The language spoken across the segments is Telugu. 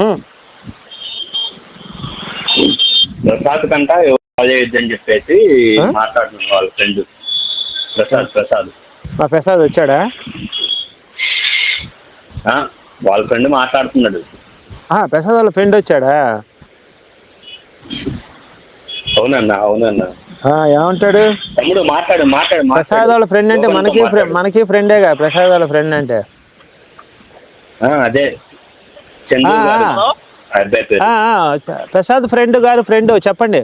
ఉమ్, ప్రసాద్ కంట అని చెప్పేసి ఆ? మాట్లాడుతున్నాడు వాళ్ళ ఫ్రెండ్. ప్రసాద్ మా ప్రసాద్ వచ్చాడా? ఆ, వాళ్ళ ఫ్రెండ్ మాట్లాడుతున్నాడు. ప్రసాద్ వాళ్ళ ఫ్రెండ్ వచ్చాడా? అవునన్నా. ఏమంటాడు? తమ్ముడు మాట్లాడు మాట్లాడు ప్రసాద్ మాట్లాడు వాళ్ళ ఫ్రెండ్ అంటే లోపలితో మనకి మాట్లాడు. మనకి ఫ్రెండేగా ప్రసాద్ వాళ్ళ ఫ్రెండ్ అంటే. అదే ఆ, చందు ఆ, గారు అబ్బాయి పేరు. ఆ, ప్రసాద్ ఫ్రెండ్ చెప్పండి.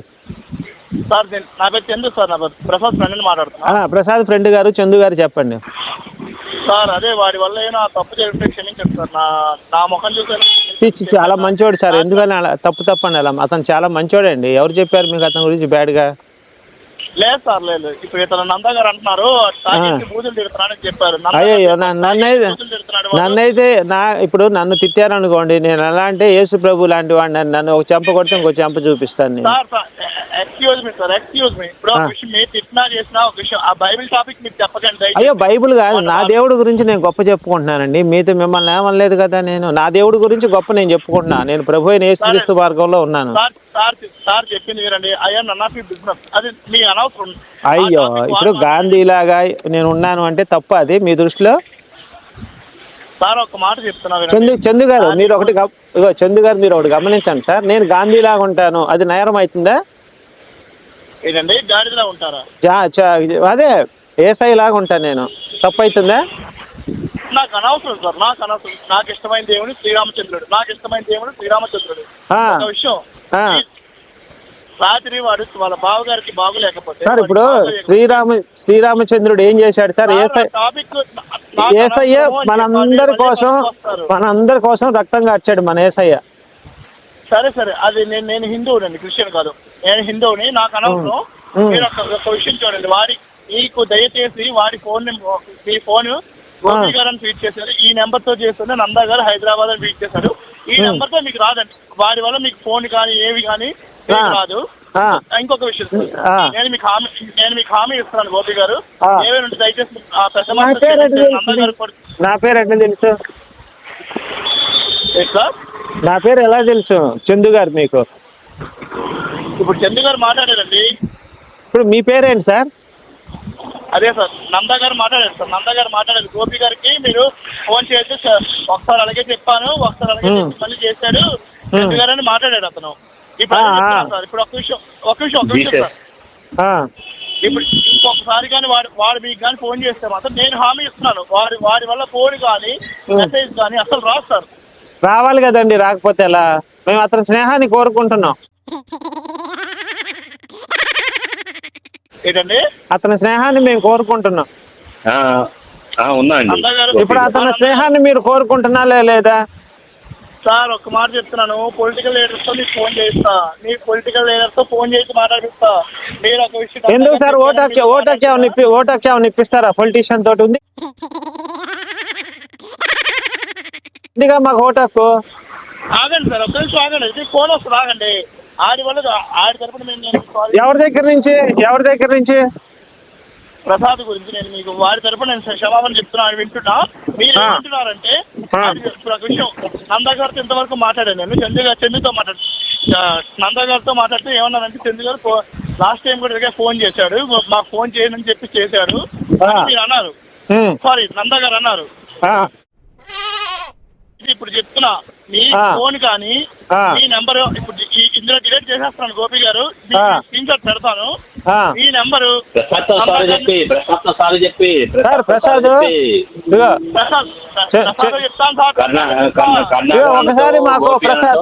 సార్ నా పేరు చందు సార్. నా పేరు ప్రసాద్ ఫ్రెండ్ మాట్లాడుతున్నా. ప్రసాద్ ఫ్రెండ్ గారు చందు గారు చెప్పండి. సార్ అదే వాడి వల్ల ఏమైనా తప్పు జరిగితే క్షమించండి సార్. నా ముఖం చూసి చాలా మంచోడు సార్. ఎందుకని అలా తప్పు అని అలా? అతను చాలా మంచోడండి. ఎవరు చెప్పారు మీకు అతని గురించి బ్యాడ్గా? లేదు సార్, లేదు. ఇప్పుడు ఇతను నందా గారు అంటున్నారు తాగేసి బూతులు తిడుతున్నాడని చెప్పారు. అయ్యో, నన్నైతే ఇప్పుడు నన్ను తిట్టారనుకోండి, నేను ఎలా అంటే యేసు ప్రభు లాంటి వాడిని. నన్ను ఒక చెంప కొడితే ఇంకో చెంప చూపిస్తాను నేను. Excuse me. ఇప్పుడు ఒక విషయం మీరు తిట్టినా చేసినా ఒక విషయం, ఆ బైబిల్ టాపిక్ మీరు చెప్పకండి. అయ్యో, బైబిల్ కాదు, నా దేవుడి గురించి నేను గొప్ప చెప్పుకుంటున్నానండి. మిమ్మల్ని ఏమనలేదు కదా. నేను నా దేవుడి గురించి గొప్ప నేను చెప్పుకుంటున్నా. నేను ప్రభు అయిన యేసుక్రీస్తు మార్గంలో ఉన్నాను. సార్ చెప్పింది మీరండి. అయ్యా నన్ ఆఫ్ బిజినెస్, అది మీ అనవసరం. అయ్యో, ఇప్పుడు గాంధీలాగా నేను ఉన్నాను అంటే తప్ప అది మీ దృష్టిలో? సార్ ఒక మాట చెప్తున్నా చందు గారు మీరు ఒకటి గమనించండి సార్. నేను గాంధీలాగా ఉంటాను, అది నేరం అవుతుందా? ఏంటండి గాడిదలా ఉంటారా? అదే ఏసై లాగా ఉంటాను నేను, తప్పు అవుతుందా? నాకు అనవసరం సార్, నాకు ఇష్టమైన దేవుడు శ్రీరామచంద్రుడు. ఒక విషయం, రాత్రి వాడు వాళ్ళ బావగారికి బాగులేకపోతే సార్, ఇప్పుడు శ్రీరామచంద్రుడు ఏం చేశాడు సార్? ఏసయ్య మనందరి కోసం రక్తం కార్చాడు మన ఏసయ్య. సరే, అది నేను హిందువుని అండి, క్రిస్టియన్ కాదు. నేను హిందువుని, నాకు అనవసరం. మీరు ఒక విషయం చూడండి, మీకు దయచేసి వాడి మీ ఫోన్ గోపి గారు అని ట్వీట్ చేశారు. ఈ నెంబర్ తో చేస్తుంటే నందా గారు హైదరాబాద్ అని ట్వీట్ చేశారు. ఈ నెంబర్ తో మీకు రాదండి. వాడి వల్ల మీకు ఫోన్ కానీ ఏవి కానీ రాదు. ఇంకొక విషయం, నేను మీకు హామీ ఇస్తున్నాను గోపి గారు, ఏమైనా దయచేసి నా పేరు ఎట్లా తెలుసు? నా పేరు ఎలా తెలుసు చందు గారు మీకు? ఇప్పుడు చందు గారు మాట్లాడారండి. ఇప్పుడు మీ పేరేంటి సార్? అదే సార్, నందా గారు మాట్లాడారు. గోపి గారికి మీరు ఫోన్ చేసి ఒకసారి అలాగే చెప్పాను, ఒకసారి అలాగే మళ్ళీ చేశాడు చందు గారు అని మాట్లాడాడు అతను. ఇప్పుడు సార్, ఇప్పుడు ఒక విషయం సార్, ఇప్పుడు ఇంకొకసారి కానీ వాడు మీకు కానీ ఫోన్ చేస్తే మాత్రం నేను హామీ ఇస్తున్నాను, వాడి వల్ల ఫోన్ కానీ మెసేజ్ కానీ అసలు రాదు సార్. రావాలి కదండి, రాకపోతే ఎలా? మేము అతని స్నేహాన్ని కోరుకుంటున్నాం. ఏంటండి? అతని స్నేహాన్ని మేము కోరుకుంటున్నాం. ఇప్పుడు అతని స్నేహాన్ని మీరు కోరుకుంటున్నారా లేదా? సార్ ఒక మాట చెప్తున్నాను, పొలిటికల్ లీడర్స్ తో మీకు ఫోన్ చేయిస్తా, మీ పొలిటికల్ లీడర్స్ తో ఫోన్ చేసి మాట్లాడిస్తా. మీరు ఒక విషయం ఎందుకు సార్? ఓటాకి ఏమన్నా ఇప్పిస్తారా? పొలిటీషియన్ తోటి ఉంది మాకు ఓటాకు. ఆగండి సార్, ఒక నిమిషం ఆగండి. ఫోన్ వస్తుంది, ఆగండి. ఆడి తరపున ఎవరి దగ్గర నుంచి? ప్రసాద్ గురించి నేను మీకు వాడి తరపున నేను క్షమాపణ చెప్తున్నా, ఆయన వింటున్నా. మీరు ఏమంటున్నారంటే, ఇప్పుడు ఒక విషయం, నందా గారితో ఇంతవరకు మాట్లాడాను నేను. చందుతో నందా గారితో మాట్లాడితే ఏమన్నారంటే, చందు గారు లాస్ట్ టైం కూడా ఫోన్ చేశాడు, మాకు ఫోన్ చేయని చెప్పి చేశాడు మీరు అన్నారు. సారీ, నందా గారు అన్నారు. ఇప్పుడు చెప్తున్నా, మీ ఫోన్ కానీ మీ నెంబర్ ఇప్పుడు ఇందులో డిలీట్ చేసేస్తున్నాను గోపి గారు, స్క్రీన్ షాట్ పెడతాను. ఈ నెంబరు ఒకసారి మాకు ప్రసాద్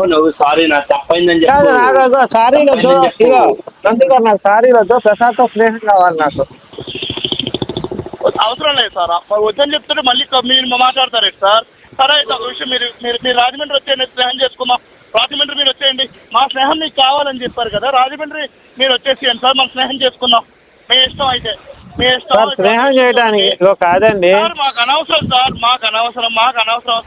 తో స్నేహం కావాలి నాకు. అవసరం లేదు సార్, వద్దని చెప్తుంటే మళ్ళీ మీరు మాట్లాడతారు సార్. సరే, ఒక విషయం, మీరు రాజమండ్రి వచ్చేయండి, స్నేహం చేసుకుందాం. రాజమండ్రి మీరు వచ్చేయండి, మా స్నేహం మీకు కావాలని చెప్పారు కదా, రాజమండ్రి మీరు వచ్చేసేయండి సార్, మనం స్నేహం చేసుకుందాం. మీ ఇష్టం అయితే, మీ ఇష్టం. స్నేహం చేయడానికి కాదండి, మాకు అనవసరం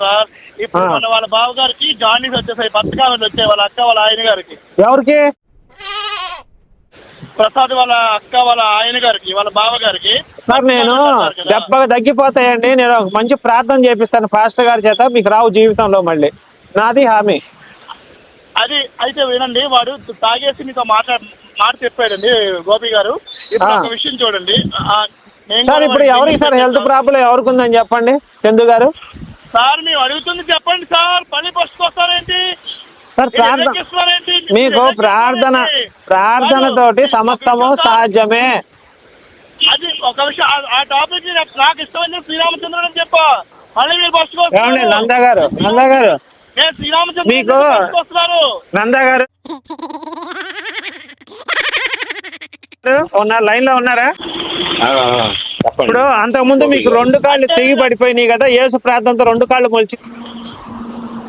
సార్. ఇప్పుడు మన వాళ్ళ బావ గారికి జాండీస్ వచ్చేసాయి, బతకాలని వచ్చాయి, వాళ్ళ అక్క వాళ్ళ ఆయన గారికి. ఎవరికి? ప్రసాద్ వాళ్ళ అక్క వాళ్ళ ఆయన గారికి, వాళ్ళ బావ గారికి. సార్, నేను దెబ్బగా తగ్గిపోతాయండి. నేను ఒక మంచి ప్రార్థన చేపిస్తాను పాస్టర్ గారి చేత, మీకు రావు జీవితంలో మళ్ళీ. నాది హామీ. అది అయితే వినండి, వాడు తాగేసి మీతో మాట చెప్పాడండి గోపి గారు. ఇప్పుడు ఒక విషయం చూడండి, సార్ ఇప్పుడు ఎవరికి సార్ హెల్త్ ప్రాబ్లం ఎవరికి ఉందని చెప్పండి చందు గారు. సార్ మేము అడుగుతుంది చెప్పండి సార్, పని పసుకొస్తారేంటి సార్ మీకు ప్రార్థనతోటి సమస్తము సాధ్యమే. అది ఒక విషయం, ఆ టాపిక్ నాకు ఇష్టమైన శ్రీరామచంద్రుడు అని చెప్పా, మళ్ళీ మీరు ఏమండి నందా గారు నేను శ్రీరామచంద్రుడు మీకు వస్తున్నారు. నందా గారు ఉన్నారు, లైన్ లో ఉన్నారా? ఇప్పుడు అంతకుముందు మీకు 2 కాళ్ళు తెగి పడిపోయినాయి కదా, యేసు ప్రార్థనతో 2 కాళ్ళు మొలిచి.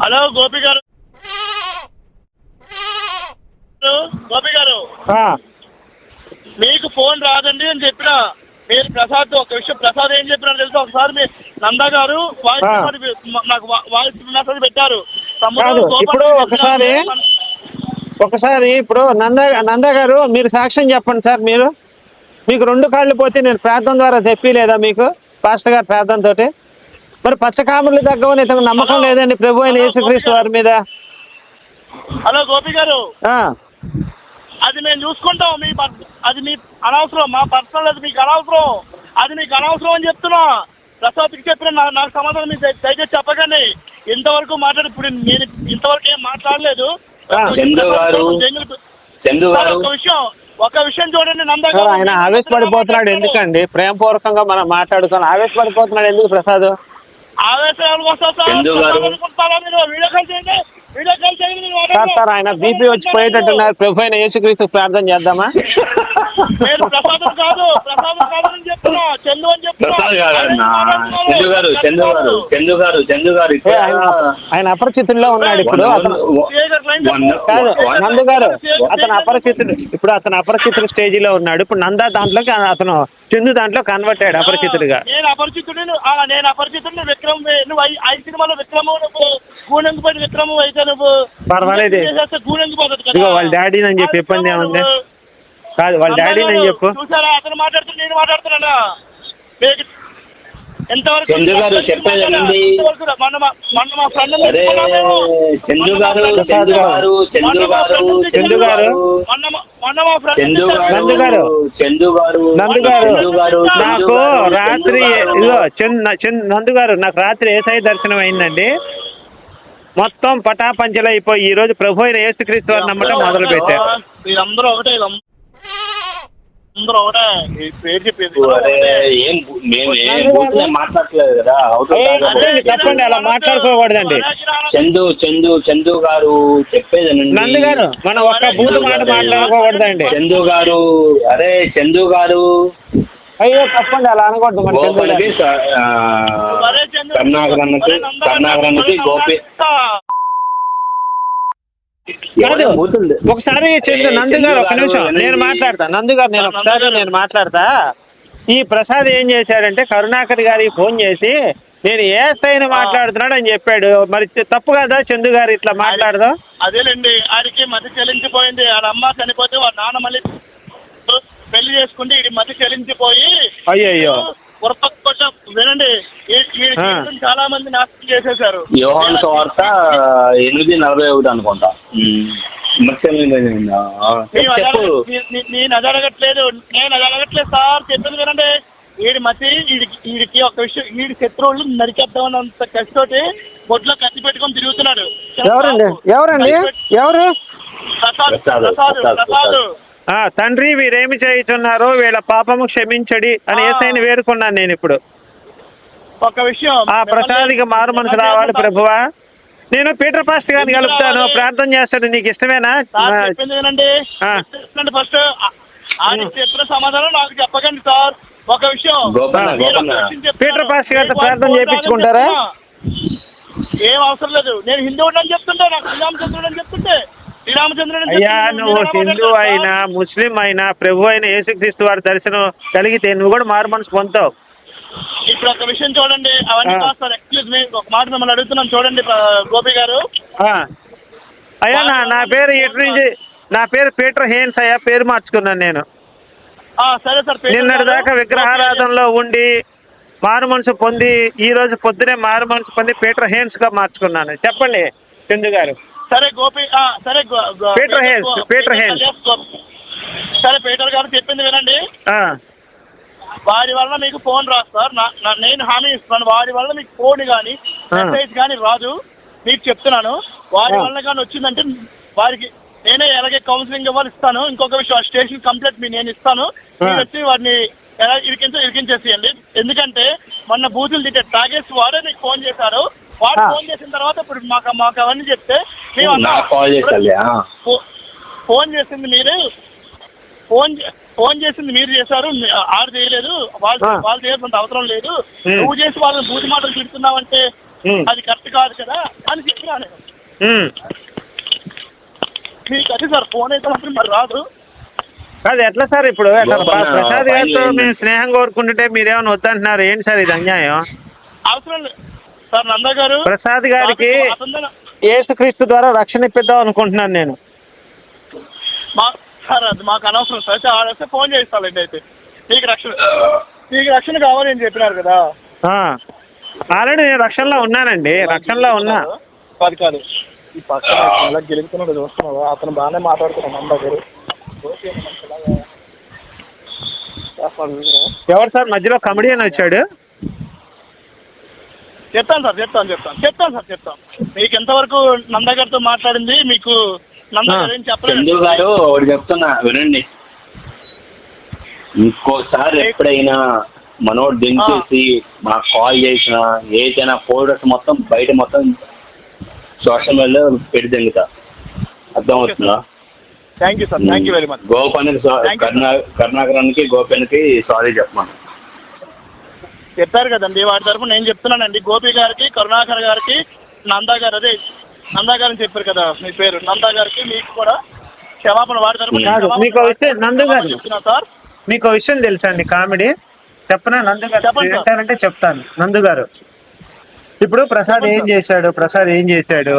హలో గోపి గారు, మీకు ఫోన్ రాదండి అని చెప్పిన మీరు ప్రసాద్ ఒక విషయం, ప్రసాద్ ఏం చెప్పినా తెలుసు, ఒకసారి మీ నందా గారు నాకు వాయిస్ మెసేజ్ పెట్టారు. ఇప్పుడు ఒకసారి ఇప్పుడు నందా గారు మీరు సాక్ష్యం చెప్పండి సార్. మీకు 2 కాళ్ళు పోతే నేను ప్రార్థన ద్వారా తెప్పిలేదా మీకు పాస్టర్ గారు ప్రార్థన తోటి? మరి పచ్చకాములు తగ్గవని ఇతను నమ్మకం లేదండి ప్రభు అయిన యేసుక్రీస్తు వారి మీద. హలో గోపి గారు, అది మేము చూసుకుంటాం, అది మీ అనవసరం, మా పర్సనల్ అది మీకు అనవసరం, అది మీకు అనవసరం అని చెప్తున్నా. ప్రసాద్కి చెప్పిన నాకు సమాధానం మీరు దయచేసి చెప్పకండి. ఇంతవరకు ఇప్పుడు నేను ఇంతవరకు ఏం మాట్లాడలేదు. ఒక విషయం చూడండి నందా గారు, ఆయన ఆవేశపడిపోతున్నాడు ఎందుకండి? ప్రేమపూర్వకంగా మనం మాట్లాడుకోవాలి, ఆవేశపడిపోతున్నాడు ఎందుకు ప్రసాద్? ఆవేశాలు వస్తారా మీరు? వీడియో కాల్ చేయండి, వీడియో కాల్ చేయండి. సార్ ఆయన బీపీ వచ్చి పోయేటట్టున్నారు, ప్రభు అయిన యేసుక్రీస్తు ప్రార్థన చేద్దామా? నేను ప్రసాదం కాదు అని చెప్తున్నా, చందు అని చెప్తున్నా. ఆయన అపరిచితుల్లో ఉన్నాడు ఇప్పుడు. కాదు నందు గారు, అతను అపరిచితుడు, ఇప్పుడు అతను అపరిచితుడు స్టేజ్ లో ఉన్నాడు. ఇప్పుడు నందా దాంట్లోకి అతను చందు దాంట్లో కన్వర్ట్ అయ్యాడు అపరిచితుడిగా. నేను అపరిచితుడిని విక్రమ్, నువ్వు 5 సినిమాలో విక్రమ్, నువ్వు గూనెంగు పడి విక్రమ్ అయితే నువ్వు పర్వాలేదు. గూనెంగు పోతుంది ఇదిగో వాళ్ళ డాడీని అని చెప్పి ఇబ్బంది ఏముంది? కాదు వాళ్ళ డాడీని అని చెప్పు. చూసారా అతను మాట్లాడుతున్నా, నేను మాట్లాడుతున్నా. చందు గారు చెప్పేది నాకు రాత్రి నందు గారు నాకు రాత్రి ఏసఐ దర్శనం అయిందండి. మొత్తం పటాపంచలు అయిపోయి ఈ రోజు ప్రభు అయిన యేసుక్రీస్తు వారిని నమ్మటం మొదలు పెట్టారు. మీరందరూ ఒకటే, అందరూ ఒకటే పేరు చెప్పేది. మాట్లాడలేదు కదా, చెప్పండి, అలా మాట్లాడుకోకూడదండి. చందు గారు చెప్పేది నందు గారు, మనం ఒక్క బూతు మాట మాట్లాడుకోకూడదండి. చందు గారు అయ్యో తప్పండి, అలా అనకూడదు. కర్ణాకరానికి గోపి ఒకసారి నందు గారు ఒక నిమిషం నేను మాట్లాడతా. ఈ ప్రసాద్ ఏం చేశాడంటే కరుణాకర్ గారికి ఫోన్ చేసి నేను ఏసైని మాట్లాడుతున్నాడు అని చెప్పాడు. మరి తప్పు కదా చందు గారు ఇట్లా మాట్లాడదాం? అదేలేండి, ఆడికి మతి చెల్లించిపోయింది. వాళ్ళ అమ్మ చనిపోతే వాళ్ళ నాన్న మళ్ళీ పెళ్లి చేసుకుంటే ఇది మతి చెల్లించిపోయి అయ్యో వినండి, చాలా మంది నాశనం చేసేసారు. యోహాను సువార్త 8:41 అనుకుంటా. నేను అది అడగట్లేదు సార్, చెప్పింది వినండి. వీడి మతి వీడికి ఒక విషయం, వీడి శత్రువులు నరికేద్దామన్నంత కష్టతోటి బొడ్లో కత్తి పెట్టుకొని తిరుగుతున్నాడు. ఎవరు? ప్రసాద్. తండ్రి వీరేమి చేయుచున్నారో వీళ్ళ పాపము క్షమించడి అని యేసయ్యని వేడుకున్నాను నేను. ఇప్పుడు ఒక విషయం, ఆ ప్రసాదికి మారు మనసు రావాలి ప్రభువా. నేను పీటర్ పాస్టర్ గారిని కలుపుతాను, ప్రార్థన చేస్తాడు. నీకు ఇష్టమేనా? ఫస్ట్ చెప్పిన సమాధానం నాకు చెప్పకండి సార్. ఒక విషయం, పీటర్ పాస్టర్ గారితో ప్రార్థన చేయించుకుంటారా? ఏం అవసరం లేదు. నేను హిందువుడు అని చెప్తుంటే, నాకు శ్రీరామచంద్రుడు అని చెప్తుంటే, అయ్యా నువ్వు హిందూ అయినా ముస్లిం అయినా ప్రభు అయిన యేసుక్రీస్తు వారి దర్శనం కలిగితే నువ్వు కూడా మారు మనసు పొందుతావు. ఇప్పుడు ఒక విషయం చూడండి, అవన్నీ కాస్తారు. ఎక్స్క్యూజ్ మీ, ఒక మాట మిమ్మల్ని అడుగుతున్నాను చూడండి గోపి గారు. అయ్యా నా పేరు నా పేరు పీటర్ హేన్స్ అయ్యా, పేరు మార్చుకున్నాను నేను. సరే సార్. నిన్నటి దాకా విగ్రహారాధనలో ఉండి మారు మనసు పొంది ఈ రోజు పొద్దునే మారు మనసు పొంది పీటర్ హేన్స్ గా మార్చుకున్నాను. చెప్పండి చందు గారు. సరే గోపి సరే పీటర్ హేల్స్, పీటర్ హేల్స్. సరే పీటర్ గారు చెప్పింది వినండి. వాడి వల్ల మీకు ఫోన్ రాదు సార్. నేను హామీ ఇస్తున్నాను, వాడి వల్ల మీకు ఫోన్ కానీ మెసేజ్ కానీ రాదు. మీకు చెప్తున్నాను, వాడి వల్ల కానీ వచ్చిందంటే వారికి నేనే ఎలాగే కౌన్సిలింగ్ ఇస్తాను. ఇంకొక విషయం, స్టేషన్ కంప్లైంట్ నేను ఇస్తాను. మీరు వచ్చి వాడిని ఎలా ఇరికించేసేయండి. ఎందుకంటే మొన్న బూతులు తిట్టే తాగేసి వాడే మీకు ఫోన్ చేశారు. వాడు ఫోన్ చేసిన తర్వాత ఇప్పుడు మాకు అవన్నీ చెప్తే ఫోన్ చేసింది మీరే, ఫోన్ చేసింది మీరు చేశారు, ఆడు చేయలేదు, వాళ్ళు చేయాల్సిన అవసరం లేదు. నువ్వు చేసి వాళ్ళని బూతి మాటలు తిడుతున్నావంటే అది కరెక్ట్ కాదు కదా అని చెప్పినా. మీకు అది సార్ ఫోన్ అయితే మాత్రం మరి రాదు. అది ఎట్లా సార్? ఇప్పుడు ప్రసాద్ గారితో మేము స్నేహం కోరుకుంటుంటే మీరేమైనా వద్దంటున్నారు ఏంటి సార్? ఇది అన్యాయం. అవసరం లేదు సార్. నంద గారు ప్రసాద్ గారికి యేసుక్రీస్తు ద్వారా రక్షణ ఇప్పిద్దాం అనుకుంటున్నాను నేను. సార్ అది మాకు అనవసరం సార్. ఆడైతే ఫోన్ చేస్తానండి. అయితే మీకు రక్షణ కావాలని చెప్పినారు కదా. ఆల్రెడీ నేను రక్షణలో ఉన్నానండి, రక్షణలో ఉన్నా. కాదు ఈ పక్కన ఎలా గెలుపుతున్నాడు చూస్తున్నావా? అతను బాగానే మాట్లాడుతున్నాను. నంద గారు ఎవరు సార్ మధ్యలో కమెడియన్ వచ్చాడు? చెప్తాను సార్. మీకు ఎంతవరకు నంద గారితో మాట్లాడింది మీకు నంద గారు ఏం చెప్పలేదు. చందు గారు ఒకటి చెప్తున్నా వినండి. ఇంకోసారి ఎప్పుడైనా మనోడు దించేసి మాకు కాల్ చేసిన ఏదైనా ఫోటోస్ మొత్తం బయట మొత్తం సోషల్ మీడియాలో పెట్టి దింగుతా. అర్థం అవుతుందా? Thank you sir. Thank you very much. గోపానికి కరుణాకరానికి గోపానికి సారీ చెప్పమను. చెప్పారు కదండి వాడి తరఫున నేను చెప్తున్నానండి. గోపి గారికి, కరుణాకర్ గారికి, నందా గారు అదే నందా గారిని చెప్పారు కదా మీ పేరు, నందా గారికి మీకు కూడా క్షమాపణ వాడి తరఫున. మీకు విషయం నందు గారు చెప్తున్నా సార్. మీకు విషయం తెలుసా అండి? కామెడీ చెప్పనా? నందు గారు ఏంటారంటే చెప్తాను. నందు గారు ఇప్పుడు ప్రసాద్ ఏం చేశాడు?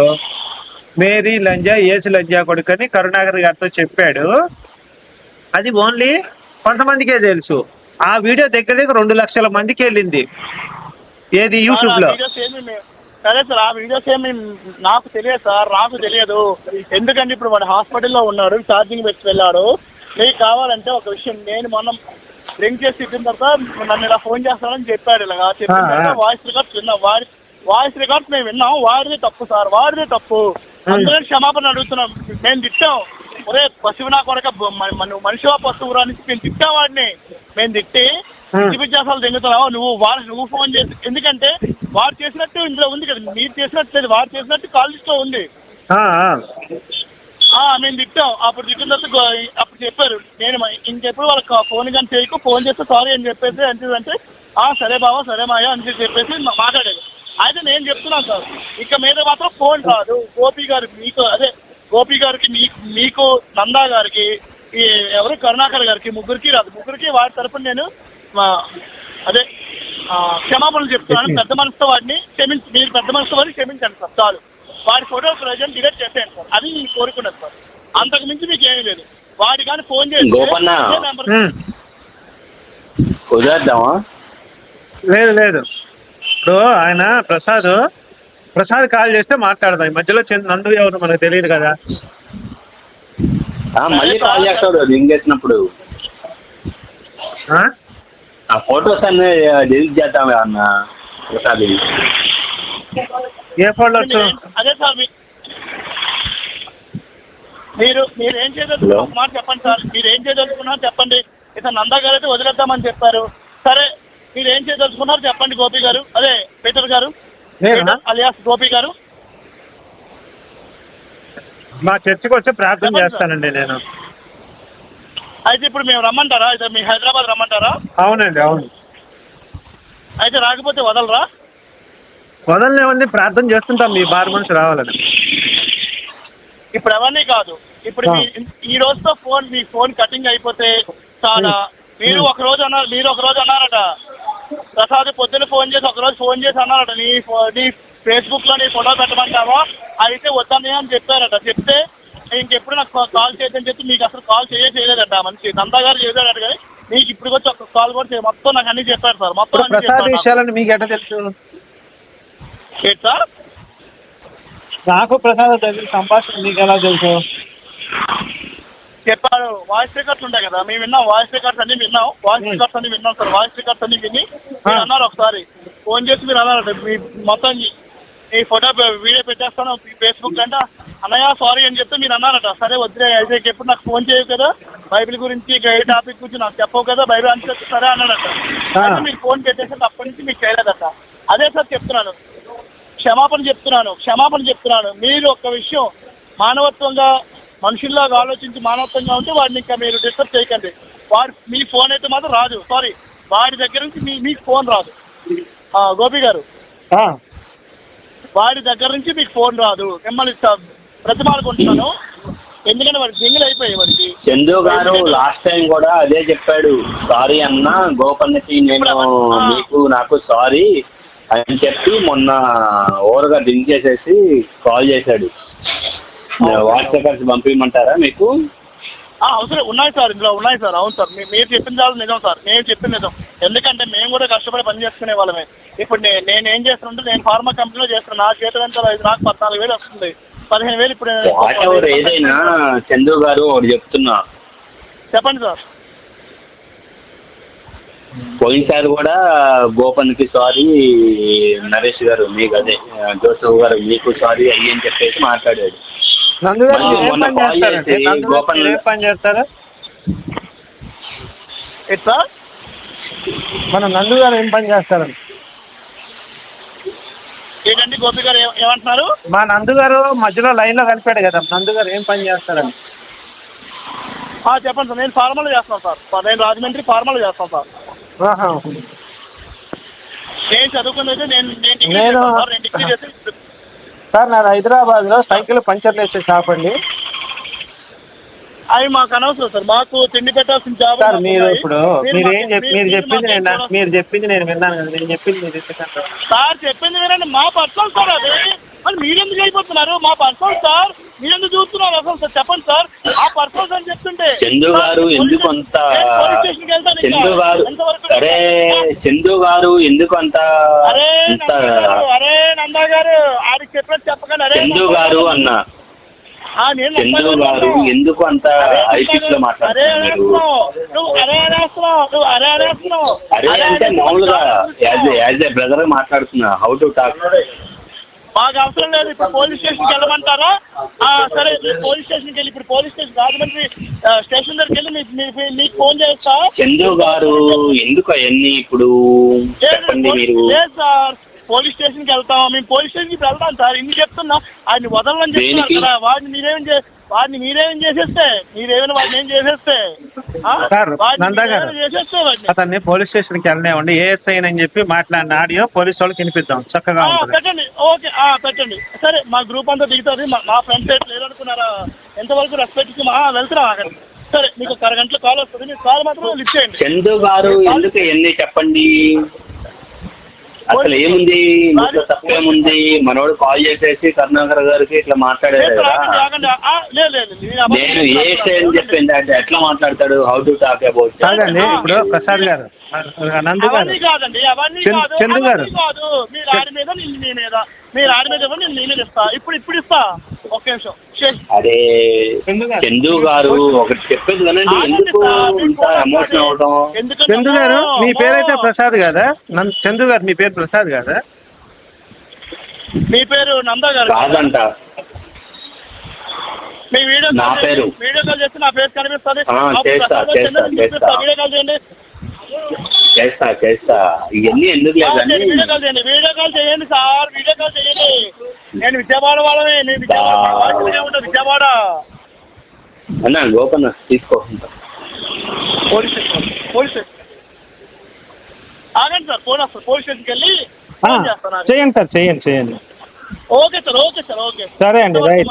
మేరీ లంజా యేసు లంజా కొడుకని కరుణాకర్ గారితో చెప్పాడు. అది ఓన్లీ కొంతమందికే తెలుసు. ఆ వీడియో దగ్గర 2 లక్షల మందికి వెళ్ళింది. ఏది యూట్యూబ్ లో. సరే సార్, ఆ వీడియోస్ ఏమి నాకు తెలియదు సార్. నాకు తెలియదు ఎందుకంటే ఇప్పుడు వాడు హాస్పిటల్లో ఉన్నాడు, ఛార్జింగ్ పెట్టి వెళ్ళాడు. మీకు కావాలంటే ఒక విషయం, నేను మనం డ్రింక్ చేసి ఇచ్చిన తర్వాత నన్ను ఇలా ఫోన్ చేస్తానని చెప్పాడు. ఇలాగా చెప్పిన తర్వాత వాయిస్ రికార్డ్స్ విన్నాం. వాయిస్ రికార్డ్స్ మేము విన్నాం. వాడిదే తప్పు సార్, వాడిదే తప్పు. అందరూ క్షమాపణ అడుగుతున్నాం. మేము తిట్టాం, ఒరే పశువు నా కొడక నువ్వు మనిషివా పశువురా అని మేము తిట్టాం వాడిని. మేము తిట్టి పిచ్చాసాలు తింగుతున్నావు నువ్వు ఫోన్ చేసి. ఎందుకంటే వాడు చేసినట్టు ఇందులో ఉంది కదా, మీరు చేసినట్టు లేదు, వాడు చేసినట్టు కాల్ లిస్ట్ లో ఉంది. మేము తిట్టాం. అప్పుడు తిట్టిన తర్వాత అప్పుడు చెప్పారు, నేను ఇంకెప్పుడు వాళ్ళకి ఫోన్ కానీ చేయకు, ఫోన్ చేస్తే సారీ అని చెప్పేసి అంటే సరే బావా సరే మాయా అని చెప్పేసి మాట్లాడారు. అయితే నేను చెప్తున్నాను సార్, ఇక మీద మాత్రం ఫోన్ రాదు. గోపి గారు మీకు గోపి గారికి మీకు నందా గారికి ఎవరు కరుణాకర్ గారికి ముగ్గురికి రాదు. ముగ్గురికి వాడి తరఫున నేను క్షమాపణలు చెప్తున్నాను. పెద్ద మనసుతో వాడిని మీరు పెద్ద మనసుతో వాడిని క్షమించండి సార్ చాలు. వాడి ఫోటో ప్రజెంట్ డిలీట్ చేసేయండి సార్, అది నేను కోరుకున్నాను సార్. అంతకు మించి మీకు ఏమీ లేదు. వాడి కానీ ఫోన్ చేసి లేదు ఇప్పుడు ఆయన ప్రసాద్ కాల్ చేస్తే మాట్లాడదాం. ఈ మధ్యలో నందు ఎవరు మనకు తెలియదు కదా. మళ్ళీ కాల్ చేస్తాడు లింక్ చేసినప్పుడు. ఆ ఫోటోస్ అన్ని డిలీట్ చేద్దాం అన్న ప్రసాద్. ఏ ఫోటోస్? అదే సార్ మీరు ఏం చేయదలుచుకున్నారు మాట చెప్పండి సార్. మీరు ఏం చేయదలుచుకున్నారు చెప్పండి. ఇతను నందా గారు అయితే వదిలేద్దామని చెప్పారు. సరే మీరు ఏం చేయదలుచుకున్నారు చెప్పండి గోపి గారు, అదే పీటర్ గారు అలియాస్ గోపి గారు. మా చర్చికి వచ్చి ప్రార్థన చేస్తానండి నేను. అయితే ఇప్పుడు మేము రమ్మంటారా? అయితే మీ హైదరాబాద్ రమ్మంటారా? అవునండి, అవును. అయితే రాకపోతే వదలరా? వదలనే ఉంది, ప్రార్థన చేస్తుంటాం మీ బార్ మనిషి రావాలని. ఇప్పుడు ఎవరిని కాదు, ఇప్పుడు ఈ రోజుతో మీ ఫోన్ కటింగ్ అయిపోతే చాలా. మీరు ఒక రోజు అన్నారట ప్రసాద్ పొద్దున్న ఫోన్ చేసి అన్నారట నీ ఫేస్బుక్ లో నీ ఫోటో పెట్టమంటావా? అయితే వద్దని అని చెప్పారట. చెప్తే ఇంకెప్పుడు నాకు కాల్ చేయదని చెప్పి మీకు అసలు కాల్ చేయలేదట మనిషి. నందా గారు చేశారట కానీ మీకు ఇప్పుడు వచ్చి ఒక కాల్ కూడా మొత్తం నాకు అన్ని చెప్పారు సార్. మొత్తం ప్రసాద్ విషయాలని మీకు ఎట్లా తెలుసు సార్? నాకు ప్రసాద్ దగ్గర సంభాషణ మీకు ఎలా తెలుసు? చెప్పారు. వాయిస్ రికార్డ్స్ ఉంటాయి కదా, మేము విన్నాం. వాయిస్ రికార్డ్స్ అన్ని విన్నాం. వాయిస్ రికార్డ్స్ అన్ని విన్నాం సార్. వాయిస్ రికార్డ్స్ అన్ని విని మీరు అన్నారు ఒకసారి ఫోన్ చేసి మీరు అన్నారట మీ మొత్తం ఈ ఫోటో వీడియో పెట్టేస్తాను ఫేస్బుక్ అంటే అన్నయ్య సారీ అని చెప్తే మీరు అన్నారట. సరే వద్దులే అయితే ఎప్పుడు నాకు ఫోన్ చేయవు కదా, బైబిల్ గురించి ఏ టాపిక్ గురించి నాకు చెప్పవు కదా, బైబిల్ అంటే సరే అన్నాడట. అయితే మీరు ఫోన్ పెట్టేసి అప్పటి నుంచి మీకు చేయలేదట. అదే సార్ చెప్తున్నాను, క్షమాపణ చెప్తున్నాను. మీరు ఒక్క విషయం మానవత్వంగా మనుషుల్లాగా ఆలోచించి మానవత్వంగా ఉంటే వాడిని ఇంకా మీరు డిస్టర్బ్ చేయకండి. మీ ఫోన్ అయితే మాత్రం రాదు. సారీ, వాడి దగ్గర నుంచి మీకు ఫోన్ రాదు. గోపి గారు, వాడి దగ్గర నుంచి మీకు ఫోన్ రాదు. మిమ్మల్ని ప్రతిమాలుకుంటున్నాను, ఎందుకంటే వాడికి దింగులు అయిపోయాయి. వాడికి చందు గారు లాస్ట్ టైం కూడా అదే చెప్పాడు, సారీ అన్న గోపన్నకి నేను మీకు నాకు సారీ అని చెప్పి మొన్న ఓవర్గా దించేసేసి కాల్ చేశాడు. వాయిస్ రికార్డ్స్ పంపించమంటారా మీకు? అవసరం ఉన్నాయి సార్, ఇందులో ఉన్నాయి సార్. అవును సార్, మీరు చెప్పింది చాలా నిజం సార్. నేను చెప్పింది నిజం, ఎందుకంటే మేము కూడా కష్టపడి పని చేసుకునే వాళ్ళమే. ఇప్పుడు నేను ఏం చేస్తానంటే నేను ఫార్మా కంపెనీలో చేస్తాను. నా చేతి వెంట నాకు 14,000 వస్తుంది, 15,000 ఇప్పుడు. ఏదైనా చందు గారు ఒకటి చెప్తున్నా, చెప్పండి సార్. పోయినసారి కూడా గోపన్కి సారీ, నరేష్ గారు మీకు అదే జోసఫ్ గారు మీకు సారీ అయ్యి అని చెప్పేసి మాట్లాడాడు. మొన్న కాల్ చేసి గోపన్ ఎట్లా మన నందు గారు ఏం పని చేస్తారని ఏంటండి గోపి గారు ఏమంటున్నారు? మా నందు గారు మధ్యలో లైన్ లో కలిపాడు కదా, నందు గారు ఏం పని చేస్తారని. చెప్పండి సార్. నేను ఫార్మల్ చేస్తాను సార్. నేను రాజమండ్రి ఫార్మల్ చేస్తాను సార్. నేను చదువుకున్నది నేను డిగ్రీ చేసి సార్ నాది హైదరాబాద్ లో సైకిల్ పంచర్లు వేసే షాప్ అండి. అవి మాకు అనవసరం సార్, మాకు తిండి పెట్టాల్సిన జాబ్. సార్ మీరు ఇప్పుడు మీరు చెప్పింది నేను విన్నాను కదా, నేను చెప్పింది మీరు సార్ చెప్పింది వినండి. మా పర్సనల్ సార్ అది, మరి మీరెందుకు అయిపోతున్నారు? మా పర్సనల్ సార్, మీరెందుకు చూస్తున్నారు అసలు సార్? చెప్పండి సార్. ఆ పర్సనల్ అని చెప్తుంటే చందు గారు ఎందుకు అంత చందు గారు ఎందుకు అంత అరే నందా గారు ఆడికి చెప్పినట్టు చెప్పకండి. అరే చందు గారు అన్న చందు గారు ఎందుకు అంత ఐపిస్ లో మాట్లాడుతున్నారు? అరే అంటే మామూలుగా యాజ్ ఏ బ్రదర్ మాట్లాడుతున్నా, హౌ టు టాక్. మాకు అవసరం లేదు. ఇప్పుడు పోలీస్ స్టేషన్కి వెళ్ళమంటారా? సరే, పోలీస్ స్టేషన్కి వెళ్ళి ఇప్పుడు పోలీస్ స్టేషన్ రాజమండ్రి స్టేషన్ దగ్గరికి వెళ్ళి మీకు ఫోన్ చేస్తా. చందు గారు ఎందుకు అవన్నీ ఇప్పుడు చెప్పండి మీరు. లేదు సార్, పోలీస్ స్టేషన్కి వెళ్తాం. మేము పోలీస్ స్టేషన్కి వెళ్తాం సార్. ఇన్ని చెప్తున్నా, ఆయన వదలని చెప్తున్నారు కదా. వాడిని మీరేం చేసేస్తే వాడిని ఏం చేసేస్తే అతన్ని పోలీస్ స్టేషన్ కి వెళ్ళనివ్వండి. ఏఎస్ఐ అని చెప్పి మాట్లాడిన ఆడియో పోలీస్ వాళ్ళకి వినిపిద్దాం, చక్కగా పెట్టండి. ఓకే, పెట్టండి. సరే, మా గ్రూప్ అంతా దిగుతుంది. మా ఫ్రెండ్స్ ఎట్లా లేదనుకున్నారా? ఎంతవరకు రెస్పెక్ట్ ఇచ్చి వెళ్తున్నాం అక్కడ. సరే, మీకు ఒక అరగంటలో కాల్ వస్తుంది, మీరు కాల్ మాత్రం లిఫ్ట్ చేయండి. చందు గారు ఎందుకు ఎన్ని చెప్పండి, అసలు ఏముంది, తప్పేముంది? మనోడు కాల్ చేసేసి కరుణాకర్ గారికి ఇట్లా మాట్లాడారు కదా. నేను ఏసే అని చెప్పింది అంటే ఎట్లా మాట్లాడతాడు? How to talk about. కాదండి, ఇప్పుడు ప్రసాద్ గారు, నందు గారు, చందు గారు, మీరు ఆడి మీద నేను నీ మీద ఇస్తా. ఇప్పుడు ఇస్తా. ఒక్క నిమిషం. అరే చందు గారు ఒకటి చెప్పేది వినండి, ఎందుకు ఇంత ఎమోషన్ అవడం? చందు గారు మీ పేరైతే ప్రసాద్ కదా? చందు గారు మీ పేరు ప్రసాద్ కదా? మీ పేరు నందా గారు కాదంట. మీ వీడియో నా పేరు వీడియో కాల్ చేస్తే నా పేరు కనిపిస్తుంది. వీడియో కాల్ చేయండి. చేస్తా. ఇవన్నీ ఎందుకు లేదండి. వీడియో కాల్ చేయండి సార్. వీడియో కాల్ చేయండి. నేను విజయవాడ వాళ్ళమే. విజయవాడ అన్నా గోపన్న తీసుకో. పోలీస్ స్టేషన్ ఆగండి సార్. ఫోన్ వస్తుంది. పోలీస్ స్టేషన్కి వెళ్ళి చేయండి సార్. చేయండి. Okay sir. ఓకే సరే అండి, రైట్.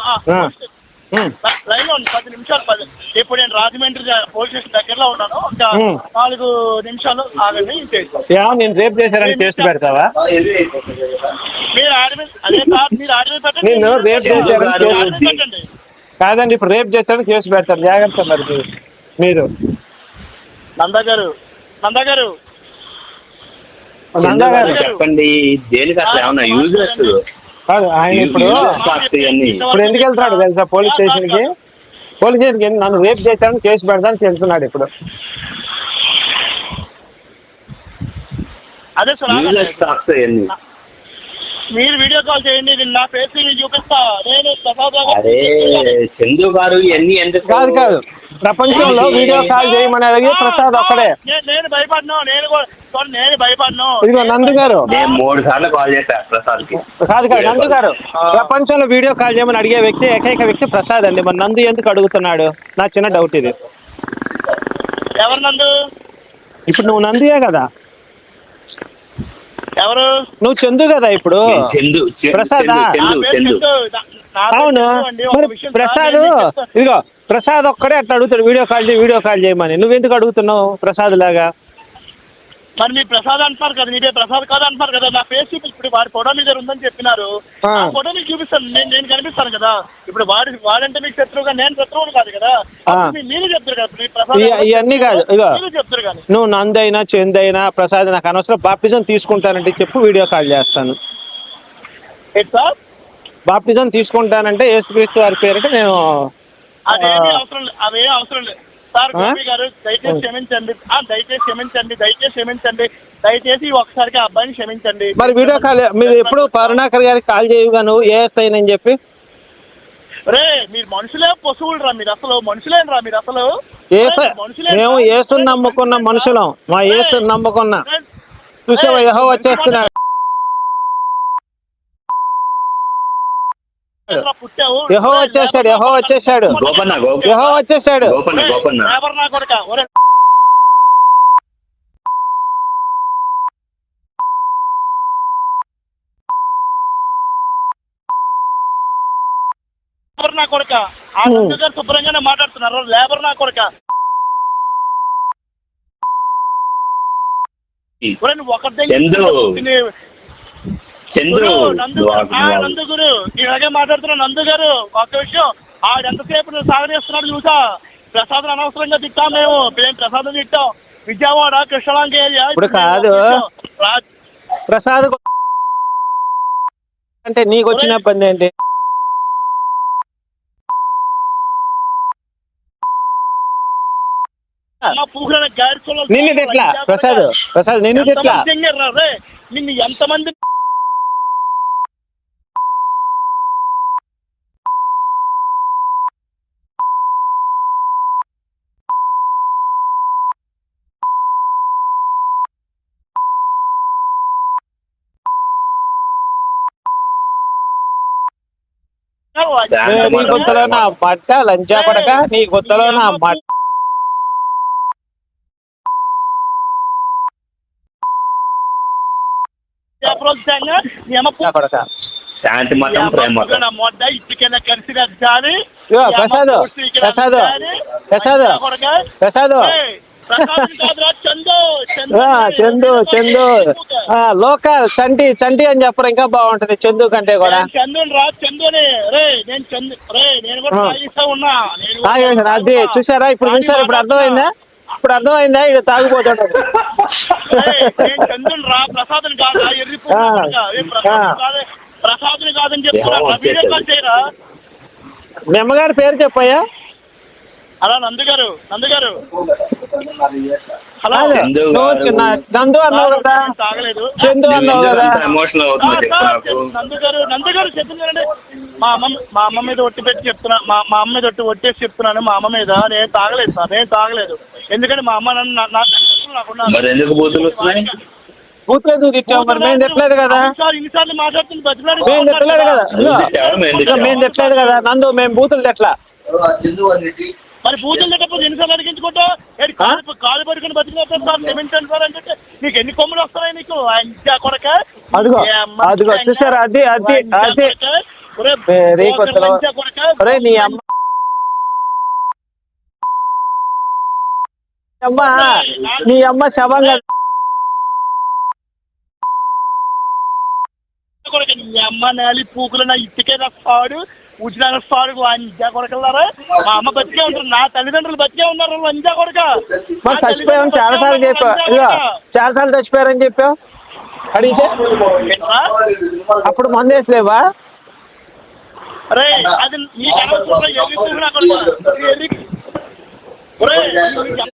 లైన్ లో 10 నిమిషాలు. ఇప్పుడు నేను రాజమండ్రి పోలీస్ స్టేషన్ దగ్గరలో ఉన్నాను. ఇంకా 4 నిమిషాలు ఆగండి. నేను రేపు చేశారని టెస్ట్ పెడతావా? మీరు ఆర్మీ పెట్టండి. కాదండి, ఇప్పుడు రేపు చేస్తారని కేసు పెడతారు. జాగ్రత్త మరి మీరు. నందా గారు చెప్పండి, దేనికి అసలు ఏమన్నా యూజ్లెస్ కాదు ఆయన ఇప్పుడు టాక్స్ ఇవన్నీ ఇప్పుడు ఎందుకు వెళ్తున్నాడు తెలుసా పోలీస్ స్టేషన్ కి? పోలీస్ స్టేషన్ కి నన్ను రేప్ చేశాను కేసు పెడతాను చెప్తున్నాడు ఇప్పుడు. అదే సార్ యూజ్లెస్ టాక్స్ ఇవన్నీ. మీరు వీడియో కాల్ చేయండి, నేను నా ఫేస్ నేను చూపిస్తా. నేను ప్రసాద్ రావు అరే చందు గారు ఇవన్నీ ఎందుకు? కాదు కాదు, ప్రపంచంలో వీడియో కాల్ చేయమనేది ప్రసాద్ ఒక్కడే. నేను భయపడను, నేను కూడా నేను భయపడను. ఇదిగో నందు గారు, నేను 3 సార్లు కాల్ చేశా ప్రసాద్ కి. కాదు కాదు నందు గారు, ప్రపంచంలో వీడియో కాల్ చేయమని అడిగే వ్యక్తి ఏకైక వ్యక్తి ప్రసాద్ అండి. మరి నందు ఎందుకు అడుగుతున్నాడు? నా చిన్న డౌట్ ఇది. ఎవరు నందు? ఇప్పుడు నువ్వు నందుయే కదా, ఎవరు? నువ్వు చందు కదా ఇప్పుడు. చందు ప్రసాదా? చందు. అవును, మరి ప్రసాద్ ఇదిగో ప్రసాద్ ఒక్కడే అట్లా అడుగుతాడు వీడియో కాల్ చేయమని. నువ్వెందుకు అడుగుతున్నావు ప్రసాద్ లాగా? మరి మీ ప్రసాద్ అంటున్నారు కదా, మీరే ప్రసాద్ కాదు అంటున్నారు కదా. నా ఫేస్ చూపి ఇప్పుడు వాడి ఫోటో మీద ఉందని చెప్పినారు. ఆ ఫోటో మీకు చూపిస్తాను, నేను కనిపిస్తాను కదా. ఇప్పుడు వాడంటే మీకు శత్రువుగా, నేను శత్రువుని కాదు కదా. మీరు చెప్తారు కదా మీ ప్రసాద్ ఇవన్నీ కాదు. ఇగో చెప్తారు కానీ నువ్వు నందైనా చందైనా ప్రసాద్ నాకు అనవసరం. బాప్టిజం తీసుకుంటానంటే చెప్పు, వీడియో కాల్ చేస్తాను. సార్ బాప్టిజం తీసుకుంటానంటే యేసుక్రీస్తు వారి పేరిట నేను. అవేమీ అవసరం లేదు సార్. గోపి గారు దయచేసి క్షమించండి, దయచేసి ఒకసారికి ఆ అబ్బాయిని క్షమించండి. మరి వీడియో కాల్ మీరు ఎప్పుడు కరుణాకర్ గారికి కాల్ చేయగా నువ్వు ఏస్తాయని చెప్పి? రే మీరు మనుషులే పశువులు రా, మీరు అసలు మనుషులేనరా మీరు అసలు. మేము యేసుని నమ్ముకున్న మనుషులం, మా యేసుని నమ్ముకున్నా. చూసావా యెహోవా వచ్చేస్తున్నాడు. యెహోవా వచ్చేసాడు. గోపన్న యెహోవా వచ్చేసాడు. గోపన్న నా కొడుకా, ఒరే నా కొడుక, ఆ నందు గారు శుభ్రంగానే మాట్లాడుతున్నారు. లేబర్ నా కొడుక, నువ్వు నందు గురు ఇలాగే మాట్లాడుతున్నా. నందు గారు ఒక విషయం, ఆడు ఎంతసేపు నువ్వు సాగనేస్తున్నాడు చూసా. ప్రసాద్ అనవసరంగా తిట్టాం మేము ప్రసాదం తిట్టాం. విజయవాడ కృష్ణలాంక ఏరియా ఇప్పుడు కాదు ప్రసాద్ అంటే నీకు వచ్చిన ఇబ్బంది ఏంటి? నిన్ను తిట్లా ప్రసాద్ నిన్ను తిట్లా. నిన్ను ఎంతమంది నీ గుత్తలో నా మట్ట లంచా పడక, నీ గుత్తలో నా మట్ట శాంతి మతం ప్రేమ ప్రసాద్ చందు లోకల్ చంటి అని చెప్పరు, ఇంకా బాగుంటది చందు కంటే కూడా. అది చూసారా? ఇప్పుడు అర్థమైందా? ఇది తాగిపోతాడు. మీ అమ్మగారి పేరు చెప్పయ్యా. హలో నందు గారు హలో. నందు అన్నావు కదా, చందు అన్నావు కదా. నందు గారు చెప్తున్నానండి. మా అమ్మ మీద ఒట్టి పెట్టి చెప్తున్నా, మా అమ్మ మీద ఒట్టేసి చెప్తున్నాను. మా అమ్మ మీద నేను తాగలేదు సార్, నేను తాగలేదు. ఎందుకంటే మా అమ్మ బూతులేదు తిట్టావు, మరి మేము తిట్టలేదు కదా. ఇన్నిసార్లు మాట్లాడుతుంది, మేము తిట్టలేదు కదా నందు, మేము బూతులు తిట్లా. మరి బూతులు తిట్టకపోతే ఎన్నిసార్లు అడిగించుకుంటా? కాలు పడుకుని బతికినప్పుడు సార్ క్షమించండి సార్ అని చెప్తే నీకు ఎన్ని కొమ్ములు వస్తున్నాయి నీకు? కొడక అదిగో చూసారా? అది నీ అమ్మ శవంగా నీ అమ్మ నేలి పూకులు నా ఇట్టుకే రాస్తాడు, ఉచిత రాస్తాడు. అంజా కొడకలారా, మా అమ్మ బతికే ఉంటారు, నా తల్లిదండ్రులు బతికే ఉన్నారు. అంజా కొడక చచ్చిపోయామని చాలాసార్లు చెప్పావు, చాలాసార్లు చచ్చిపోయారని చెప్పావు. అడిగితే ఏంట్రా? అప్పుడు మందేసలేవా? అరే అది నీకు అనవసరం, ఎర్రి పువ్వులు అక్కడ. ఒరేయ్, నీకు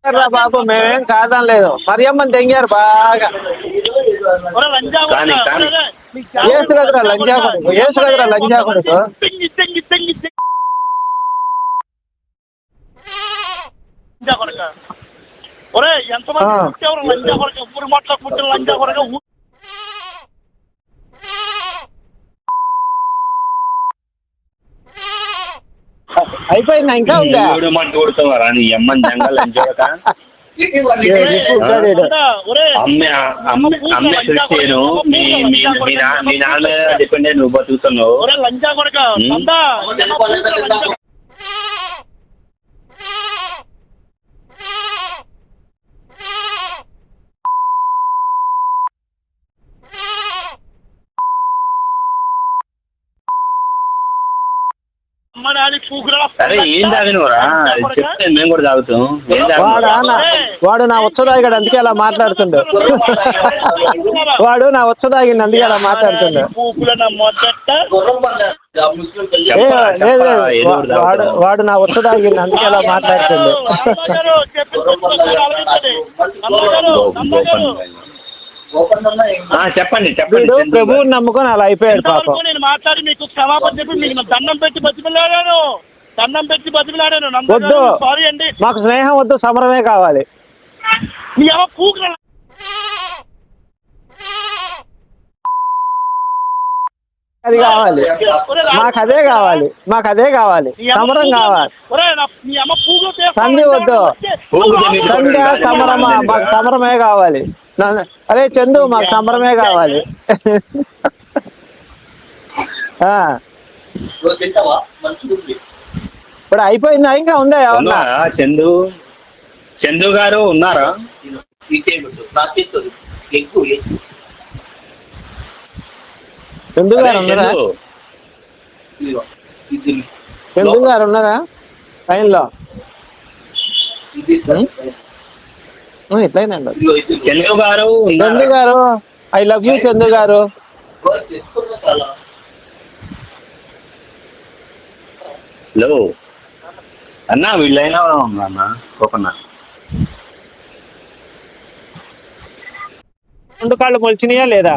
రా బాబు, మేమేం కాదనలేదు. మరియమ్మని తెంగారు బాగా. ఒరే లంజా కొడుకా, కానీ, కానీ. ఒరే, నీకు చాలా ఏసు కదరా లంజా కొడుకు, ఏసు కదరా లంజా కొడుకు. లంజా కొడుకా. ఒరే ఎంతమంది పుట్టేవారు లంజా కొడుక, ఊరు మొట్ల పుట్టిన లంజా కొడుక. అయిపోయిందా? ఇంకా ఉందా? మంట కొడుతున్నారా నీ అమ్మని జంగల్ అని చూడక అమ్మే క్రిస్టియను మీ నాన్న డిపెండ్ అయ్యి నువ్వు బతుకుతున్నావు. లంజా కొడుక అరే ఏం తాగినవరా? చెప్తే మేము కూడా తాగుతాం. వాడు నా ఉచ్చదాగిడు, అందుకే అలా మాట్లాడుతుండు. వాడు నా ఉచ్చదాగిండు, అందుకే అలా మాట్లాడుతుండు. వాడు నా ఉచ్చదాగిండు, అందుకే అలా మాట్లాడుతుండు. చెప్పండి వీడు ప్రభువుని నమ్ముకొని అలా అయిపోయాడు పాపం. నేను మాట్లాడి మీకు క్షమాపణ చెప్పి మీకు దండం పెట్టి బతిమిలాడాను. వద్దు, సారీ అండి. మాకు స్నేహం వద్దు, సమరమే కావాలి. నీ అమ్మ పూకురా. అది కావాలి, మాకు అదే కావాలి, మాకు అదే కావాలి, సమరం కావాలి. సంధి వద్దు, సంధ్య సమరమా, మాకు సమరమే కావాలి. అరే చందు, మాకు సమరమే కావాలి. ఇప్పుడు అయిపోయిందా? ఇంకా ఉందా? ఎవరన్నా చందు గారు ఉన్నారా? చందు గారు ఉన్నారా? చందు గారు ఉన్నారా లైన్లో? ఇట్లయినండి చందు గారు. చందు గారు, ఐ లవ్ యూ చందు గారు. హలో అన్నా, వీళ్ళైనా ఉన్నా కోపన్నా. 2 కాళ్ళు మొలిచినాయా లేదా?